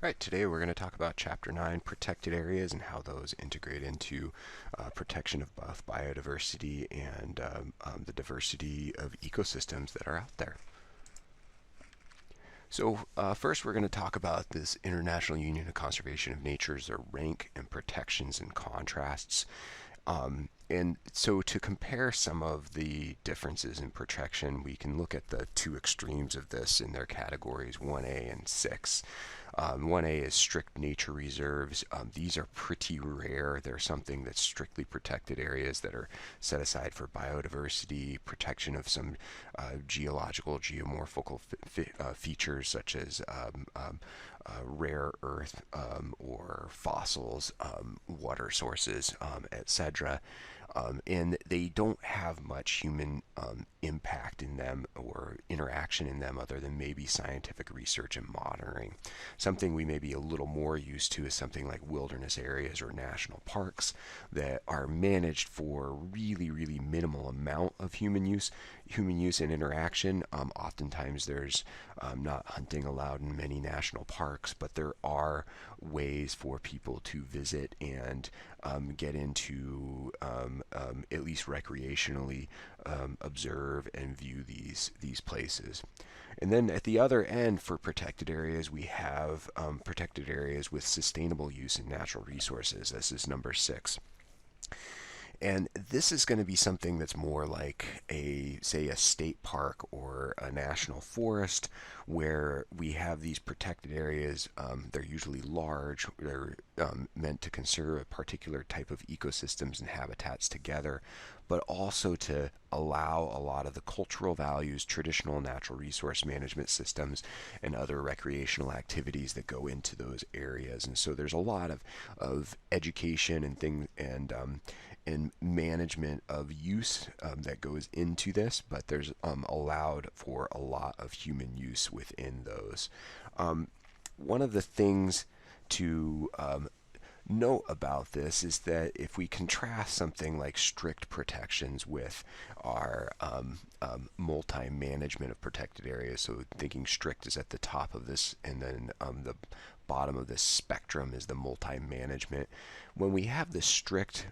Right, today we're going to talk about Chapter 9, protected areas, and how those integrate into protection of both biodiversity and the diversity of ecosystems that are out there. So first we're going to talk about this International Union of Conservation of Nature's their rank and protections and contrasts. And so to compare some of the differences in protection, we can look at the two extremes of this in their categories 1A and 6. 1A is strict nature reserves. These are pretty rare. They're something that's strictly protected areas that are set aside for biodiversity, protection of some geological, geomorphical features such as rare earth or fossils, water sources, etc. And they don't have much human impact in them or interaction in them other than maybe scientific research and monitoring. Something we may be a little more used to is something like wilderness areas or national parks that are managed for really, really minimal amount of human use and interaction. Oftentimes there's not hunting allowed in many national parks, but there are ways for people to visit and get into at least recreationally observe and view these places. And then at the other end, for protected areas, we have protected areas with sustainable use in natural resources. This is number 6. And this is going to be something that's more like say, a state park or a national forest, where we have these protected areas. They're usually large. They're meant to conserve a particular type of ecosystems and habitats together, but also to allow a lot of the cultural values, traditional natural resource management systems, and other recreational activities that go into those areas. And so there's a lot of education and things and management of use that goes into this, but there's allowed for a lot of human use within those. One of the things to note about this is that if we contrast something like strict protections with our multi-management of protected areas, so thinking strict is at the top of this, and then the bottom of this spectrum is the multi-management. When we have the strict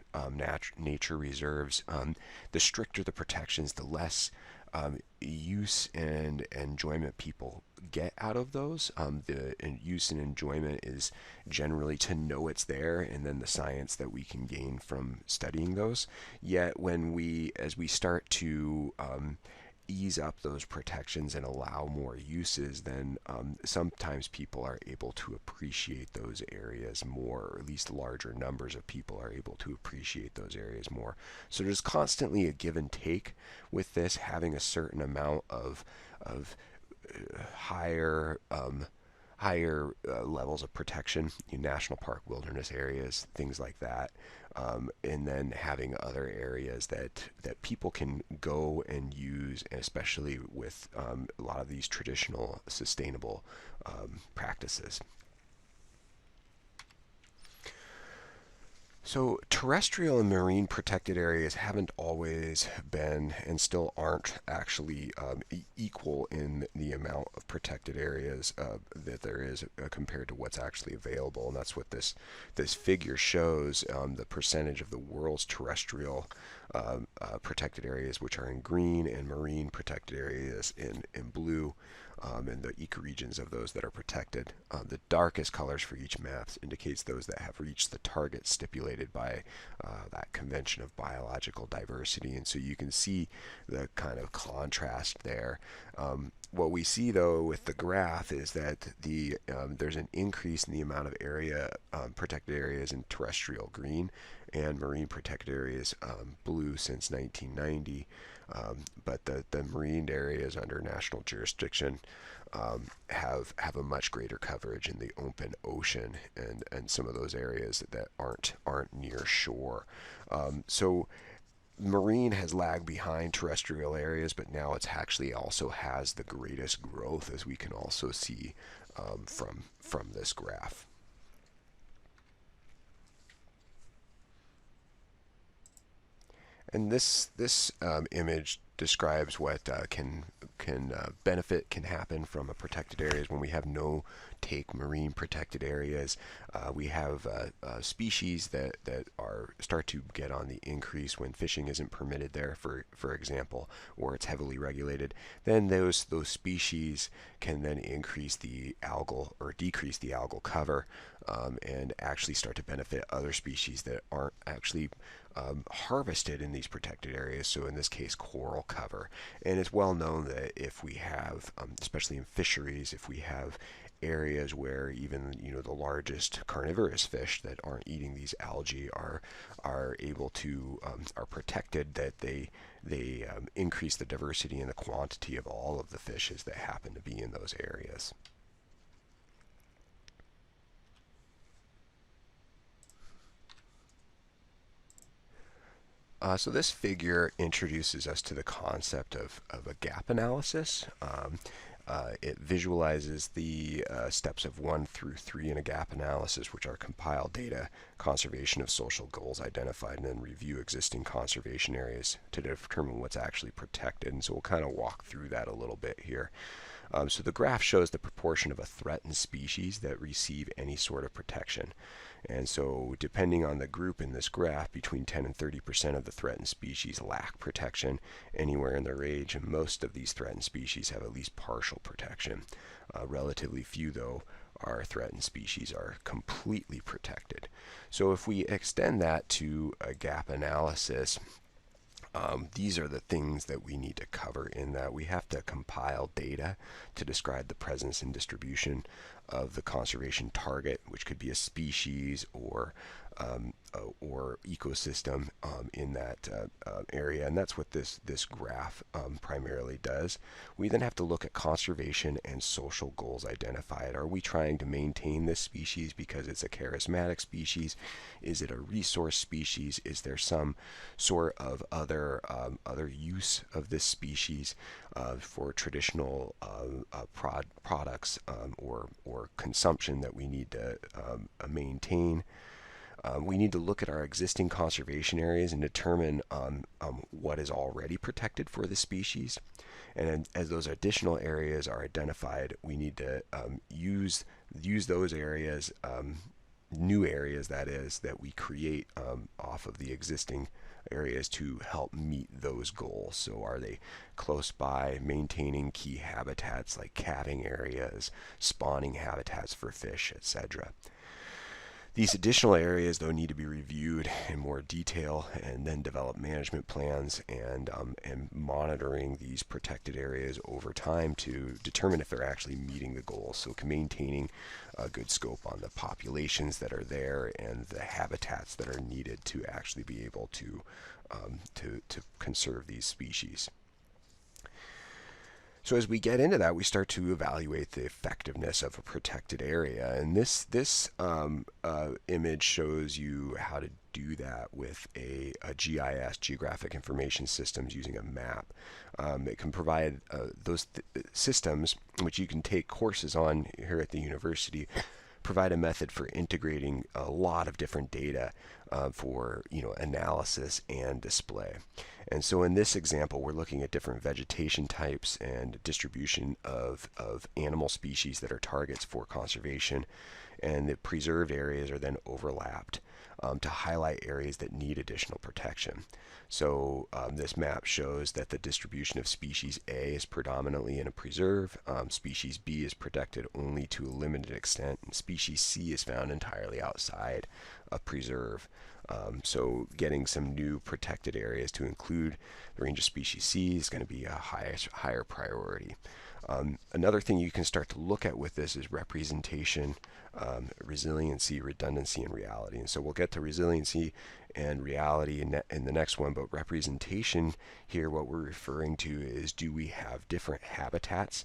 nature reserves, the stricter the protections, the less use and enjoyment people get out of those. The use and enjoyment is generally to know it's there, and then the science that we can gain from studying those. Yet as we start to ease up those protections and allow more uses, then sometimes people are able to appreciate those areas more, or at least larger numbers of people are able to appreciate those areas more. So there's constantly a give and take with this, having a certain amount of higher levels of protection in national park, wilderness areas, things like that, and then having other areas that people can go and use, especially with a lot of these traditional sustainable practices. So terrestrial and marine protected areas haven't always been, and still aren't actually, equal in the amount of protected areas that there is compared to what's actually available. And that's what this figure shows, the percentage of the world's terrestrial protected areas, which are in green, and marine protected areas in blue. And the ecoregions of those that are protected. The darkest colors for each map indicates those that have reached the target stipulated by that Convention of Biological Diversity. And so you can see the kind of contrast there. What we see, though, with the graph is that there's an increase in the amount of protected areas in terrestrial green and marine protected areas blue since 1990. But the marine areas under national jurisdiction have a much greater coverage in the open ocean and some of those areas that aren't near shore. So marine has lagged behind terrestrial areas, but now it's actually also has the greatest growth, as we can also see from this graph. And this image describes what can benefit can happen from a protected areas when we have no take marine protected areas. We have species that are start to get on the increase when fishing isn't permitted there, for example, or it's heavily regulated. Then those species can then increase the algal or decrease the algal cover, and actually start to benefit other species that aren't actually harvested in these protected areas, so in this case coral cover. And it's well known that if we have, especially in fisheries, if we have areas where even the largest carnivorous fish that aren't eating these algae are able to are protected, that they increase the diversity and the quantity of all of the fishes that happen to be in those areas. So this figure introduces us to the concept of a gap analysis. It visualizes the steps of 1 through 3 in a gap analysis, which are compile data, conservation of social goals identified, and then review existing conservation areas to determine what's actually protected. And so we'll kind of walk through that a little bit here. So the graph shows the proportion of a threatened species that receive any sort of protection. And so depending on the group in this graph, between 10 and 30% of the threatened species lack protection anywhere in their range, and most of these threatened species have at least partial protection. Relatively few, though, are threatened species are completely protected. So if we extend that to a gap analysis, these are the things that we need to cover in that we have to compile data to describe the presence and distribution of the conservation target, which could be a species or ecosystem in that area, and that's what this graph primarily does. We then have to look at conservation and social goals identified. Are we trying to maintain this species because it's a charismatic species? Is it a resource species? Is there some sort of other use of this species for traditional products or consumption that we need to maintain? We need to look at our existing conservation areas and determine what is already protected for the species. And as those additional areas are identified, we need to use those areas, new areas that is, that we create off of the existing areas to help meet those goals. So are they close by, maintaining key habitats like calving areas, spawning habitats for fish, etc. These additional areas, though, need to be reviewed in more detail and then develop management plans and monitoring these protected areas over time to determine if they're actually meeting the goals. So maintaining a good scope on the populations that are there and the habitats that are needed to actually be able to conserve these species. So as we get into that, we start to evaluate the effectiveness of a protected area, and this image shows you how to do that with a GIS, Geographic Information Systems, using a map. It can provide those systems, which you can take courses on here at the university, provide a method for integrating a lot of different data for analysis and display. And so in this example, we're looking at different vegetation types and distribution of animal species that are targets for conservation, and the preserved areas are then overlapped to highlight areas that need additional protection. So this map shows that the distribution of species A is predominantly in a preserve, species B is protected only to a limited extent, and species C is found entirely outside a preserve. So getting some new protected areas to include the range of species C is going to be a higher priority. Another thing you can start to look at with this is representation, resiliency, redundancy, and reality. And so we'll get to resiliency and reality in the next one, but representation here, what we're referring to is, do we have different habitats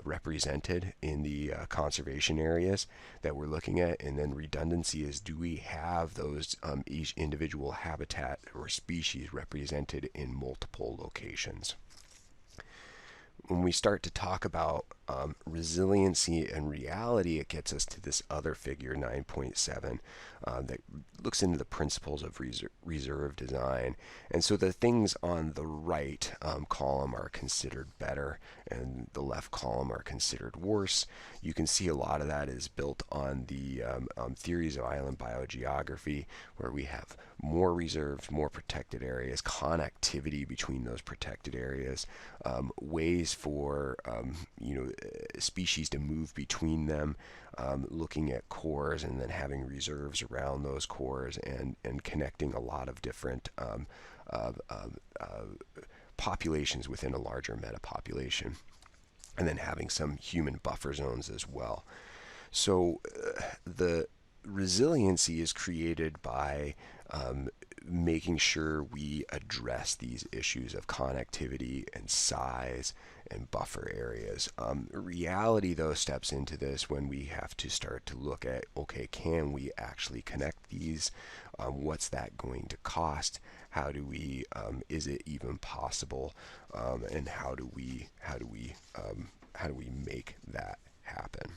represented in the conservation areas that we're looking at? And then redundancy is, do we have those each individual habitat or species represented in multiple locations? When we start to talk about resiliency and reality, it gets us to this other figure, 9.7, that looks into the principles of reserve design. And so the things on the right column are considered better, and the left column are considered worse. You can see a lot of that is built on the theories of island biogeography, where we have more reserves, more protected areas, connectivity between those protected areas, ways for species to move between them, looking at cores and then having reserves around those cores, and connecting a lot of different uh, uh, populations within a larger metapopulation, and then having some human buffer zones as well. So the resiliency is created by making sure we address these issues of connectivity and size and buffer areas. Reality, though, steps into this when we have to start to look at, okay, can we actually connect these? What's that going to cost? How do we? Is it even possible? And how do we make that happen?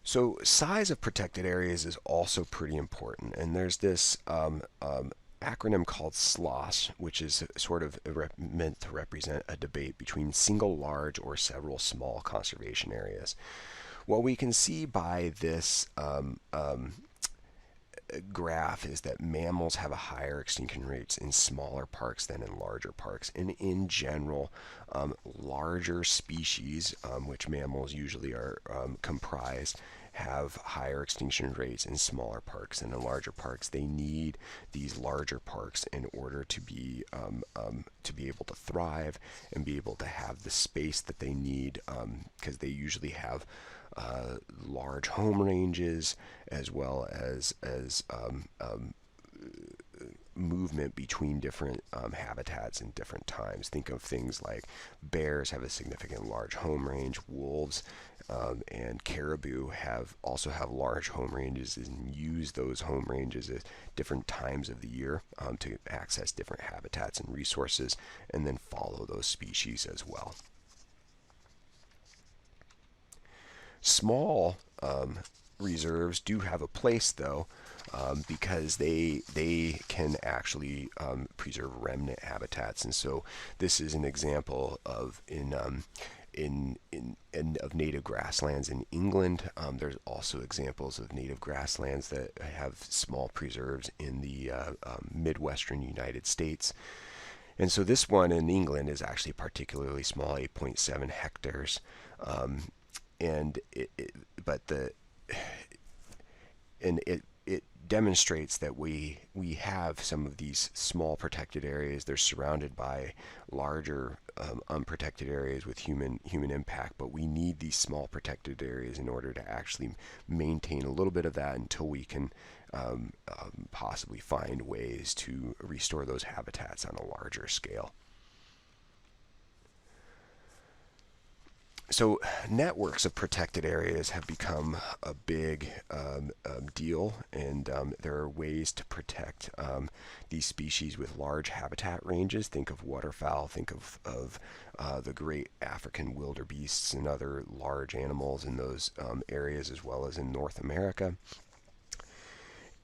So size of protected areas is also pretty important, and there's this acronym called SLOSS, which is sort of meant to represent a debate between single large or several small conservation areas. What we can see by this graph is that mammals have a higher extinction rates in smaller parks than in larger parks. And in general, larger species, which mammals usually are comprised, have higher extinction rates in smaller parks than in larger parks. They need these larger parks in order to be able to thrive and be able to have the space that they need, because they usually have large home ranges, as well as movement between different habitats in different times. Think of things like bears have a significant large home range, wolves and caribou also have large home ranges and use those home ranges at different times of the year to access different habitats and resources, and then follow those species as well. Small reserves do have a place, though, because they can actually preserve remnant habitats, and so this is an example of of native grasslands in England. There's also examples of native grasslands that have small preserves in the Midwestern United States. And so this one in England is actually particularly small, 8.7 hectares. And but the and it demonstrates that we have some of these small protected areas. They're surrounded by larger unprotected areas with human impact, but we need these small protected areas in order to actually maintain a little bit of that until we can possibly find ways to restore those habitats on a larger scale. So networks of protected areas have become a big deal, and there are ways to protect these species with large habitat ranges. Think of waterfowl, think of the great African wildebeests and other large animals in those areas, as well as in North America.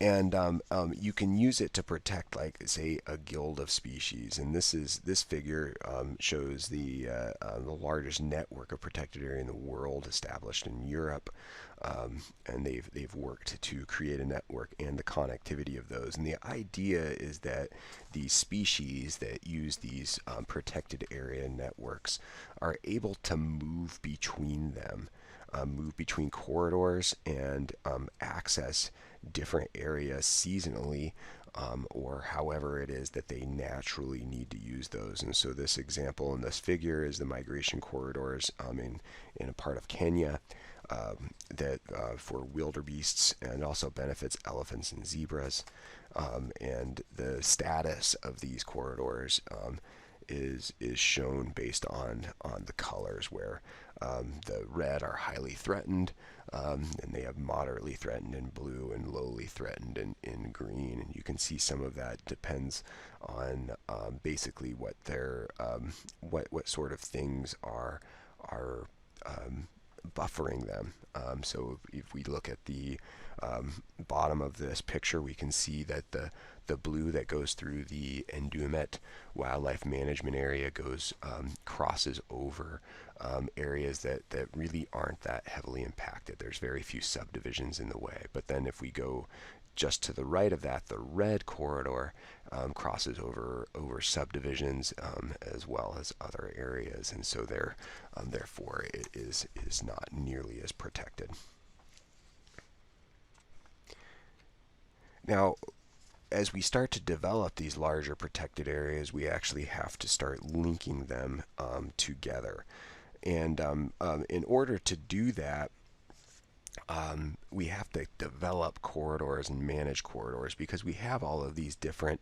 And you can use it to protect, like, say, a guild of species. And this figure shows the largest network of protected area in the world, established in Europe, and they've worked to create a network and the connectivity of those. And the idea is that these species that use these protected area networks are able to move between them. Move between corridors and access different areas seasonally, or however it is that they naturally need to use those. And so this example in this figure is the migration corridors in a part of Kenya that for wildebeests, and also benefits elephants and zebras. And the status of these corridors is shown based on the colors, where the red are highly threatened, and they have moderately threatened in blue and lowly threatened in green. And you can see some of that depends on basically what their what sort of things are buffering them. So if we look at the bottom of this picture, we can see that the blue that goes through the Endumet Wildlife Management Area crosses over areas that really aren't that heavily impacted. There's very few subdivisions in the way. But then if we go just to the right of that, the red corridor crosses over subdivisions as well as other areas, and so therefore it is not nearly as protected. Now, as we start to develop these larger protected areas, we actually have to start linking them together. And in order to do that, we have to develop corridors and manage corridors, because we have all of these different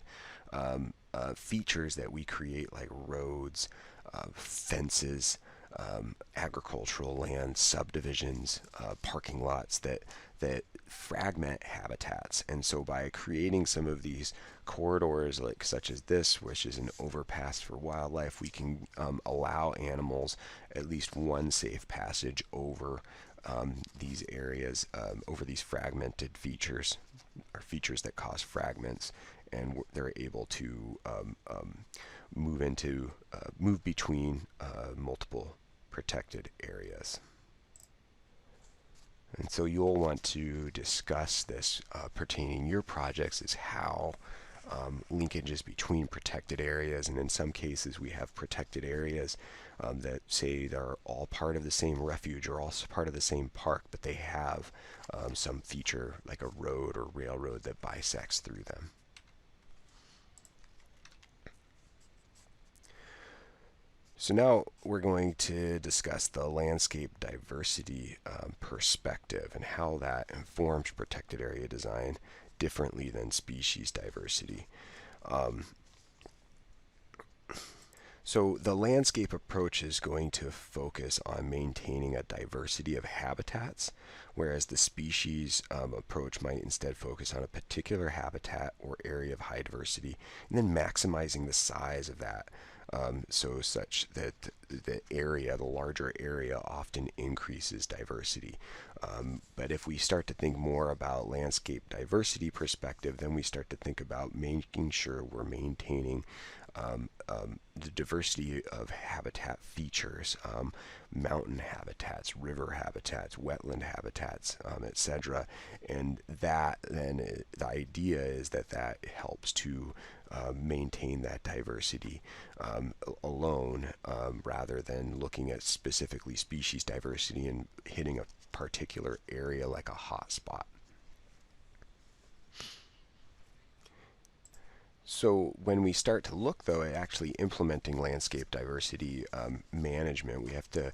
features that we create, like roads, fences, agricultural land, subdivisions, parking lots that fragment habitats. And so by creating some of these corridors, like such as this, which is an overpass for wildlife, we can allow animals at least one safe passage over these areas, over these fragmented features, or features that cause fragments, and they're able to move between multiple protected areas. And so you'll want to discuss this pertaining your projects, is how linkages between protected areas, and in some cases we have protected areas that say they're all part of the same refuge or all part of the same park, but they have some feature like a road or railroad that bisects through them. So now we're going to discuss the landscape diversity perspective and how that informs protected area design differently than species diversity. So the landscape approach is going to focus on maintaining a diversity of habitats, whereas the species approach might instead focus on a particular habitat or area of high diversity, and then maximizing the size of that. So such that the larger area often increases diversity. But if we start to think more about landscape diversity perspective, then we start to think about making sure we're maintaining the diversity of habitat features, mountain habitats, river habitats, wetland habitats, etc. And that then the idea is that helps to maintain that diversity alone, rather than looking at specifically species diversity and hitting a particular area like a hot spot. So when we start to look, though, at actually implementing landscape diversity management, we have to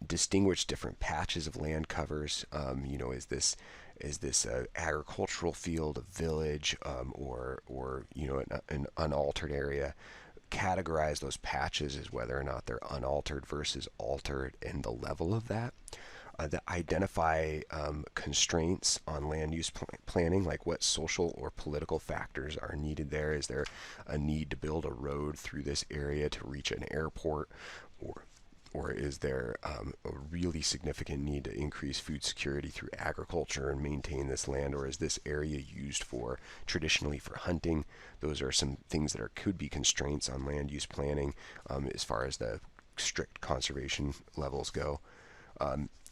distinguish different patches of land covers. Is this an agricultural field, a village, or an unaltered area? Categorize those patches as whether or not they're unaltered versus altered, and the level of that. That identify constraints on land use planning, like what social or political factors are needed there. Is there a need to build a road through this area to reach an airport, or is there a really significant need to increase food security through agriculture and maintain this land, or is this area used traditionally for hunting? Those are some things that could be constraints on land use planning as far as the strict conservation levels go.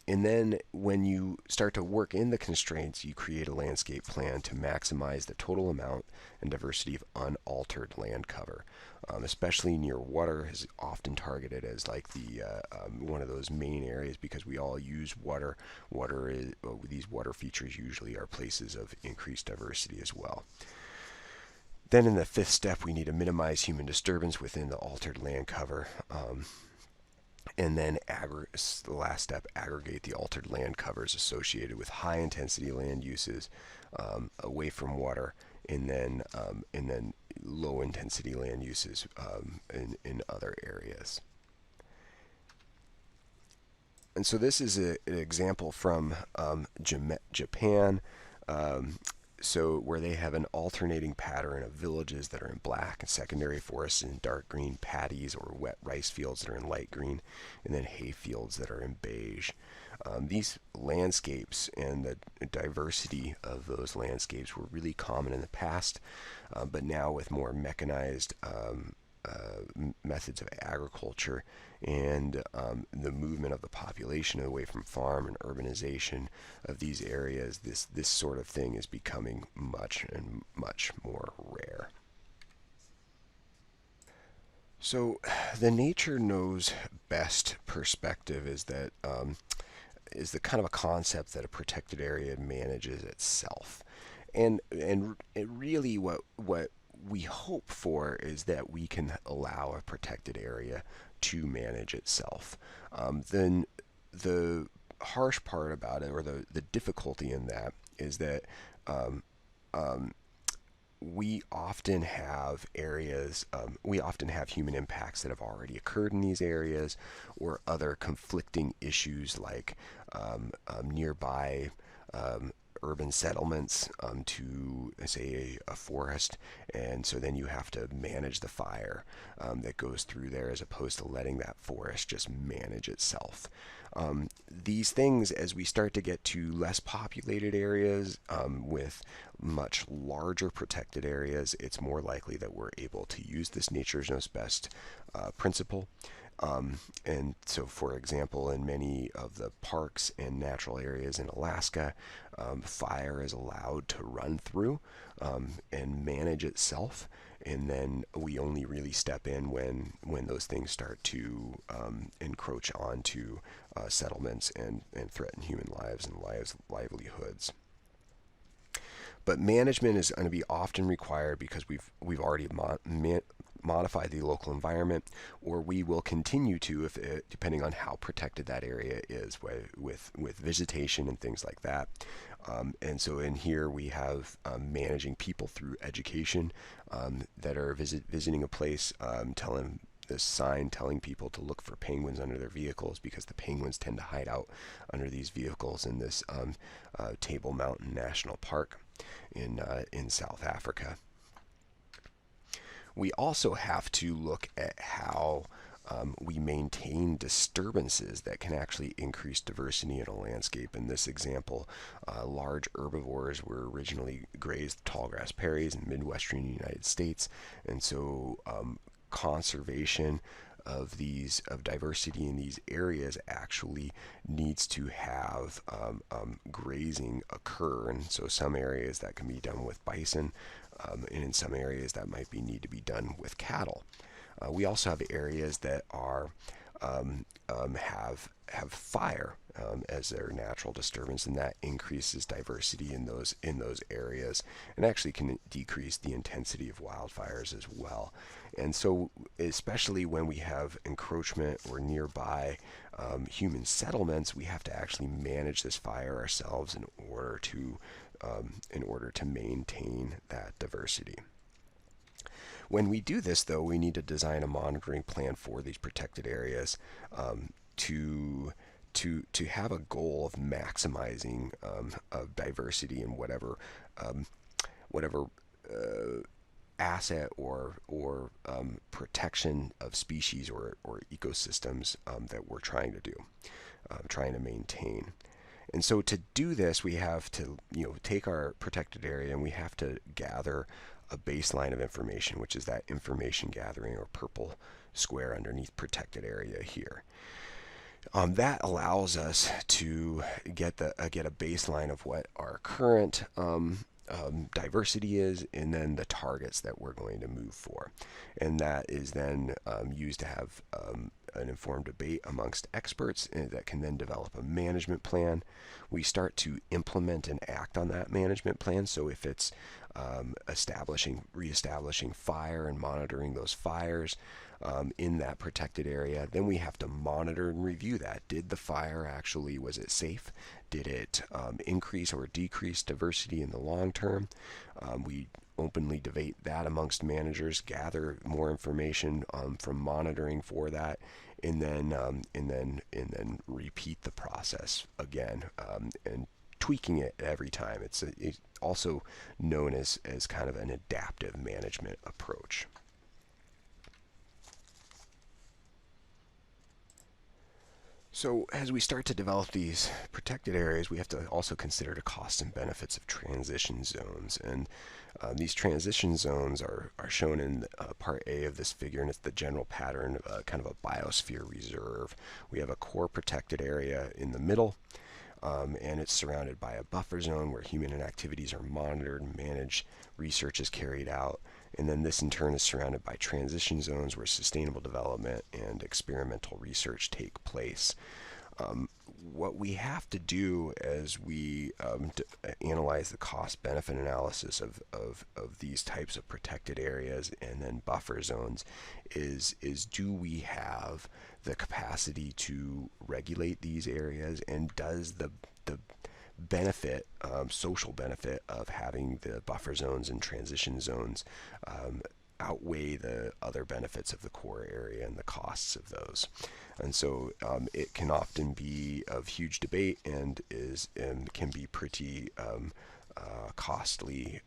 And then when you start to work in the constraints, you create a landscape plan to maximize the total amount and diversity of unaltered land cover. Especially near water is often targeted as like the one of those main areas, because we all use water. These water features usually are places of increased diversity as well. Then in the fifth step, we need to minimize human disturbance within the altered land cover. And then the last step, aggregate the altered land covers associated with high intensity land uses away from water, and then low intensity land uses in other areas. And so this is an example from Japan. Um, so where they have an alternating pattern of villages that are in black and secondary forests in dark green, paddies or wet rice fields that are in light green, and then hay fields that are in beige. These landscapes and the diversity of those landscapes were really common in the past, but now with more mechanized methods of agriculture and the movement of the population away from farm and urbanization of these areas, this sort of thing is becoming much and much more rare. So the nature knows best perspective is the kind of a concept that a protected area manages itself, and it really what we hope for is that we can allow a protected area to manage itself. Then the harsh part about it, or the difficulty in that, is that um, um, we often have human impacts that have already occurred in these areas, or other conflicting issues like nearby um, urban settlements to, say, a forest, and so then you have to manage the fire that goes through there as opposed to letting that forest just manage itself. These things, as we start to get to less populated areas with much larger protected areas, it's more likely that we're able to use this nature's knows best principle. And so, for example, in many of the parks and natural areas in Alaska, fire is allowed to run through and manage itself, and then we only really step in when those things start to encroach onto settlements and threaten human lives and livelihoods. But management is going to be often required because we've already modify the local environment, or we will continue to, if depending on how protected that area is, with vegetation and things like that. And so in here we have managing people through education that are visiting a place, telling this sign telling people to look for penguins under their vehicles because the penguins tend to hide out under these vehicles in this Table Mountain National Park in South Africa. We also have to look at how we maintain disturbances that can actually increase diversity in a landscape. In this example, large herbivores were originally grazed tallgrass prairies in Midwestern United States, and so conservation of diversity in these areas actually needs to have grazing occur. And so some areas that can be done with bison, and in some areas that might need to be done with cattle. We also have areas that are have fire as their natural disturbance, and that increases diversity in those areas, and actually can decrease the intensity of wildfires as well. And so, especially when we have encroachment or nearby human settlements, we have to actually manage this fire ourselves in order to maintain that diversity. When we do this, though, we need to design a monitoring plan for these protected areas to have a goal of maximizing of diversity in whatever asset or protection of species or ecosystems that we're trying to do, trying to maintain. And so to do this, we have to take our protected area and we have to gather a baseline of information, which is that information gathering or purple square underneath protected area here. That allows us to get a baseline of what our current diversity is, and then the targets that we're going to move for. And that is then used to have an informed debate amongst experts that can then develop a management plan. We start to implement and act on that management plan. So if it's reestablishing fire and monitoring those fires in that protected area, then we have to monitor and review that. Did the fire actually, was it safe? Did it increase or decrease diversity in the long term? We openly debate that amongst managers, gather more information from monitoring for that, and then repeat the process again, and tweaking it every time. It's also known as kind of an adaptive management approach. So, as we start to develop these protected areas, we have to also consider the costs and benefits of transition zones. And these transition zones are shown in part A of this figure, and it's the general pattern of kind of a biosphere reserve. We have a core protected area in the middle, and it's surrounded by a buffer zone where human activities are monitored and managed, research is carried out, and then this in turn is surrounded by transition zones where sustainable development and experimental research take place. What we have to do as we analyze the cost benefit analysis of these types of protected areas and then buffer zones is do we have the capacity to regulate these areas, and does the benefit, social benefit of having the buffer zones and transition zones outweigh the other benefits of the core area and the costs of those. And so it can often be of huge debate and can be pretty costly,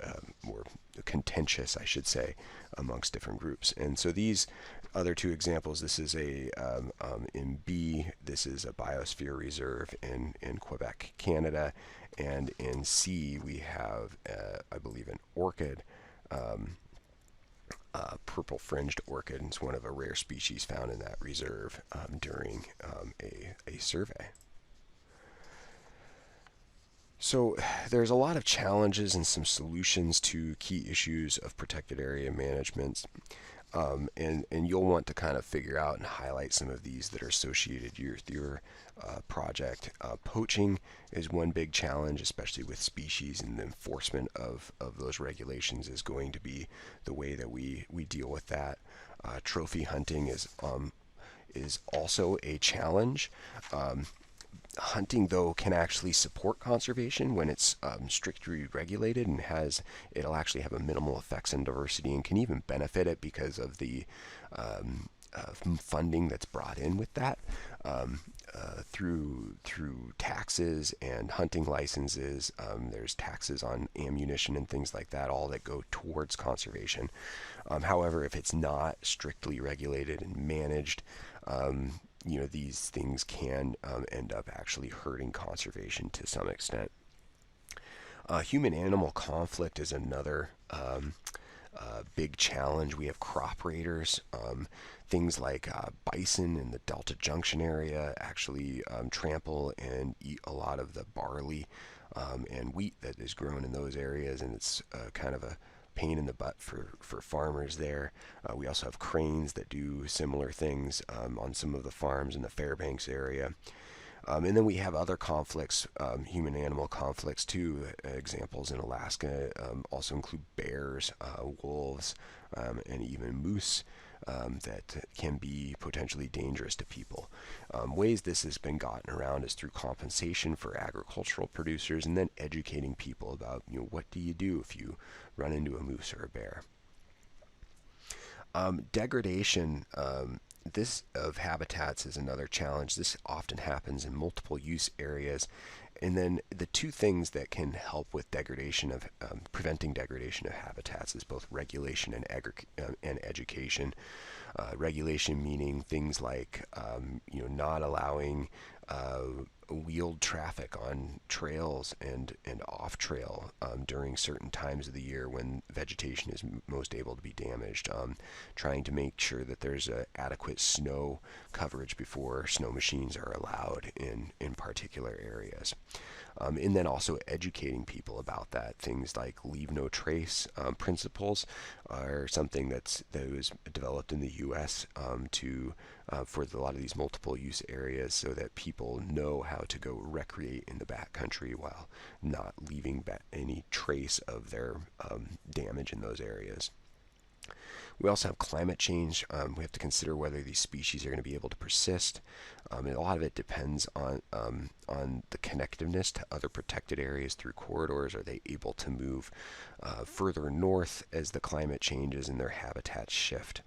or contentious, I should say, amongst different groups. And so these other two examples, this is in B, this is a biosphere reserve in Quebec, Canada, and in C we have, I believe, an orchid. Purple fringed orchid. It's one of a rare species found in that reserve during a survey. So there's a lot of challenges and some solutions to key issues of protected area management. And you'll want to kind of figure out and highlight some of these that are associated with your project. Poaching is one big challenge, especially with species, and the enforcement of those regulations is going to be the way that we deal with that. Trophy hunting is also a challenge. Hunting, though, can actually support conservation when it's strictly regulated, and it'll actually have a minimal effects on diversity and can even benefit it because of the funding that's brought in with that through taxes and hunting licenses. There's taxes on ammunition and things like that, all that go towards conservation. However, if it's not strictly regulated and managed, these things can end up actually hurting conservation to some extent. Human-animal conflict is another big challenge. We have crop raiders. Things like bison in the Delta Junction area actually trample and eat a lot of the barley and wheat that is grown in those areas, and it's kind of a pain in the butt for farmers there. We also have cranes that do similar things on some of the farms in the Fairbanks area. And then we have other conflicts, human-animal conflicts too. Examples in Alaska also include bears, wolves, and even moose that can be potentially dangerous to people. Ways this has been gotten around is through compensation for agricultural producers, and then educating people about what do you do if you run into a moose or a bear. Degradation this of habitats is another challenge. This often happens in multiple use areas. And then the two things that can help with degradation of preventing degradation of habitats is both regulation and education. Regulation meaning things like not allowing wheeled traffic on trails and off trail during certain times of the year when vegetation is most able to be damaged. Trying to make sure that there's adequate snow coverage before snow machines are allowed in particular areas. And then also educating people about that. Things like leave no trace principles are something that was developed in the U.S. For a lot of these multiple use areas, so that people know how to go recreate in the backcountry while not leaving any trace of their damage in those areas. We also have climate change. We have to consider whether these species are going to be able to persist. And a lot of it depends on the connectiveness to other protected areas through corridors. Are they able to move further north as the climate changes and their habitats shift?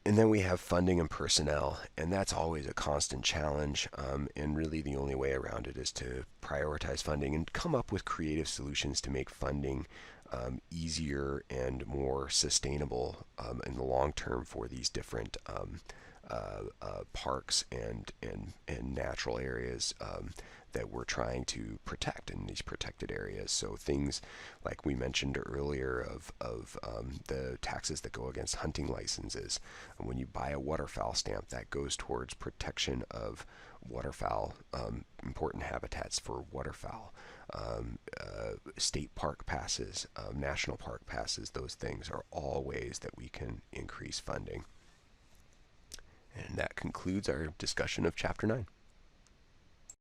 And then we have funding and personnel, and that's always a constant challenge. And really, the only way around it is to prioritize funding and come up with creative solutions to make funding easier and more sustainable in the long term for these different parks and natural areas that we're trying to protect in these protected areas. So things like we mentioned earlier of the taxes that go against hunting licenses. And when you buy a waterfowl stamp, that goes towards protection of waterfowl, important habitats for waterfowl. State park passes, national park passes, those things are all ways that we can increase funding. And that concludes our discussion of Chapter 9.